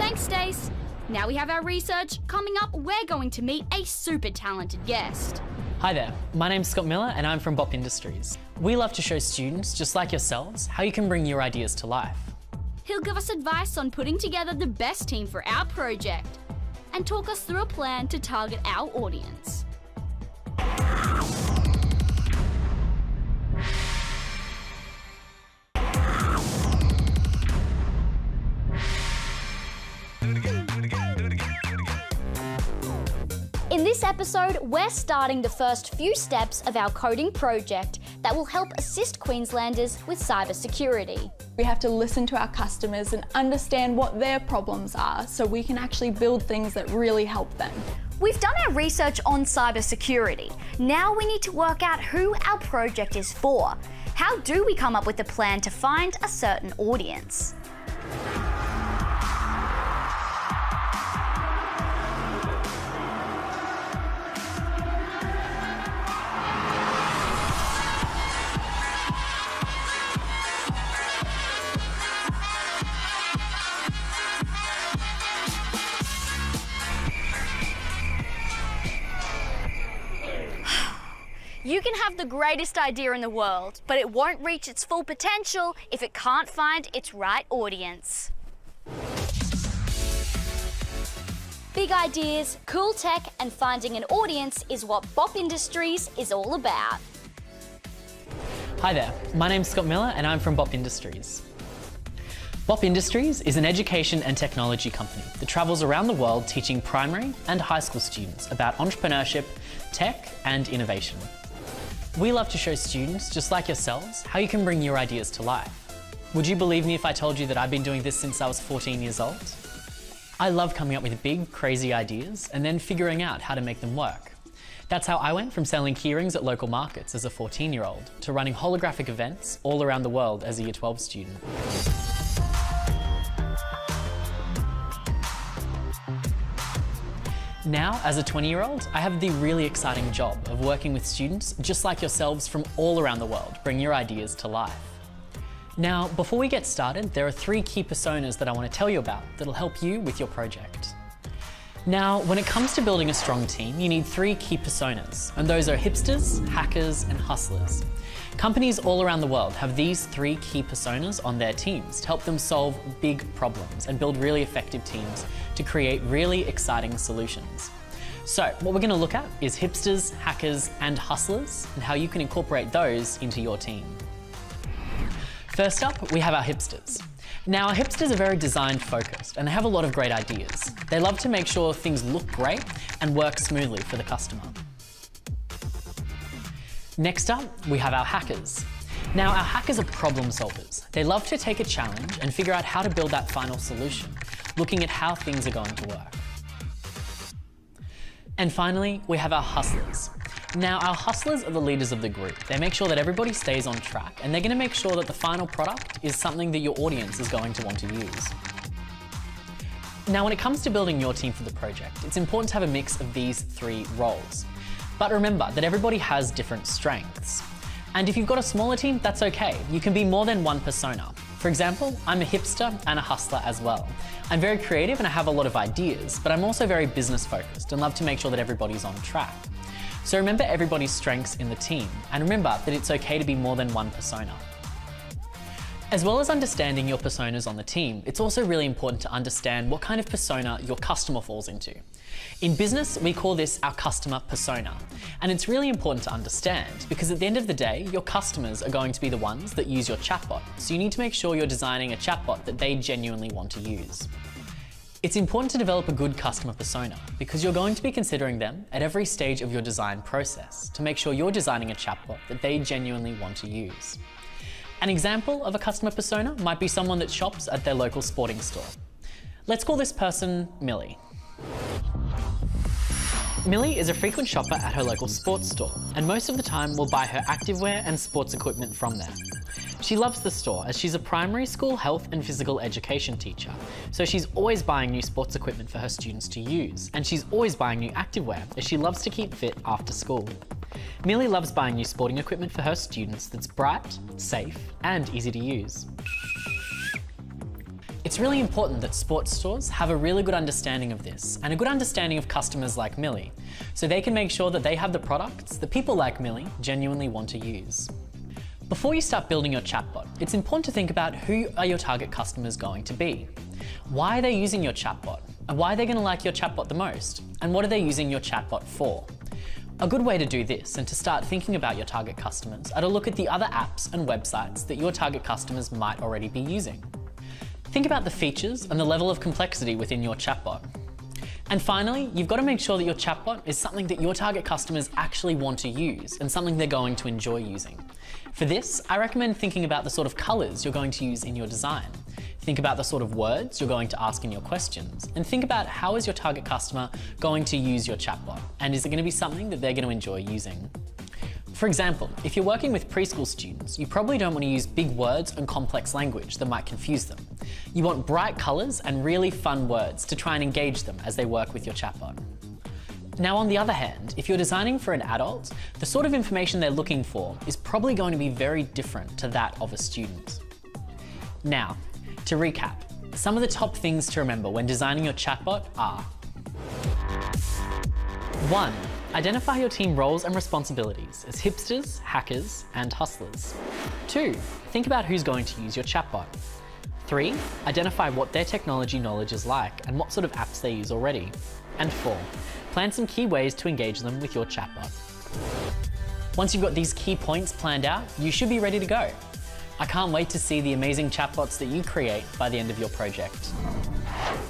Thanks, Stace. Now we have our research. Coming up, we're going to meet a super talented guest. Hi there, my name's Scott Miller and I'm from Bop Industries. We love to show students, just like yourselves, how you can bring your ideas to life. He'll give us advice on putting together the best team for our project and talk us through a plan to target our audience. In this episode, we're starting the first few steps of our coding project that will help assist Queenslanders with cybersecurity. We have to listen to our customers and understand what their problems are so we can actually build things that really help them. We've done our research on cybersecurity. Now we need to work out who our project is for. How do we come up with a plan to find a certain audience? You can have the greatest idea in the world, but it won't reach its full potential if it can't find its right audience. Big ideas, cool tech, and finding an audience is what Bop Industries is all about. Hi there, my name's Scott Miller and I'm from Bop Industries. Bop Industries is an education and technology company that travels around the world teaching primary and high school students about entrepreneurship, tech, and innovation. We love to show students, just like yourselves, how you can bring your ideas to life. Would you believe me if I told you that I've been doing this since I was 14 years old? I love coming up with big, crazy ideas and then figuring out how to make them work. That's how I went from selling keyrings at local markets as a 14-year-old to running holographic events all around the world as a Year 12 student. Now, as a 20-year-old, I have the really exciting job of working with students just like yourselves from all around the world, bring your ideas to life. Now, before we get started, there are 3 key personas that I want to tell you about that'll help you with your project. Now, when it comes to building a strong team, you need 3 key personas, and those are hipsters, hackers, and hustlers. Companies all around the world have these 3 key personas on their teams to help them solve big problems and build really effective teams to create really exciting solutions. So what we're going to look at is hipsters, hackers, and hustlers, and how you can incorporate those into your team. First up, we have our hipsters. Now, our hipsters are very design focused and they have a lot of great ideas. They love to make sure things look great and work smoothly for the customer. Next up, we have our hackers. Now, our hackers are problem solvers. They love to take a challenge and figure out how to build that final solution, looking at how things are going to work. And finally, we have our hustlers. Now, our hustlers are the leaders of the group. They make sure that everybody stays on track, and they're going to make sure that the final product is something that your audience is going to want to use. Now, when it comes to building your team for the project, it's important to have a mix of these 3 roles. But remember that everybody has different strengths. And if you've got a smaller team, that's okay. You can be more than one persona. For example, I'm a hipster and a hustler as well. I'm very creative and I have a lot of ideas, but I'm also very business focused and love to make sure that everybody's on track. So remember everybody's strengths in the team, and remember that it's okay to be more than one persona. As well as understanding your personas on the team, it's also really important to understand what kind of persona your customer falls into. In business, we call this our customer persona, and it's really important to understand because at the end of the day, your customers are going to be the ones that use your chatbot, so you need to make sure you're designing a chatbot that they genuinely want to use. It's important to develop a good customer persona because you're going to be considering them at every stage of your design process to make sure you're designing a chatbot that they genuinely want to use. An example of a customer persona might be someone that shops at their local sporting store. Let's call this person Millie. Millie is a frequent shopper at her local sports store, and most of the time will buy her activewear and sports equipment from there. She loves the store as she's a primary school health and physical education teacher, so she's always buying new sports equipment for her students to use, and she's always buying new activewear as she loves to keep fit after school. Millie loves buying new sporting equipment for her students that's bright, safe, and easy to use. It's really important that sports stores have a really good understanding of this and a good understanding of customers like Millie, so they can make sure that they have the products that people like Millie genuinely want to use. Before you start building your chatbot, it's important to think about who are your target customers going to be. Why are they using your chatbot? And why are they going to like your chatbot the most? And what are they using your chatbot for? A good way to do this and to start thinking about your target customers are to look at the other apps and websites that your target customers might already be using. Think about the features and the level of complexity within your chatbot. And finally, you've got to make sure that your chatbot is something that your target customers actually want to use and something they're going to enjoy using. For this, I recommend thinking about the sort of colours you're going to use in your design. Think about the sort of words you're going to ask in your questions, and think about how is your target customer going to use your chatbot, and is it going to be something that they're going to enjoy using? For example, if you're working with preschool students, you probably don't want to use big words and complex language that might confuse them. You want bright colours and really fun words to try and engage them as they work with your chatbot. Now, on the other hand, if you're designing for an adult, the sort of information they're looking for is probably going to be very different to that of a student. Now, to recap, some of the top things to remember when designing your chatbot are: 1. Identify your team roles and responsibilities as hipsters, hackers, and hustlers. 2. Think about who's going to use your chatbot. 3. Identify what their technology knowledge is like and what sort of apps they use already. And 4. Plan some key ways to engage them with your chatbot. Once you've got these key points planned out, you should be ready to go. I can't wait to see the amazing chatbots that you create by the end of your project.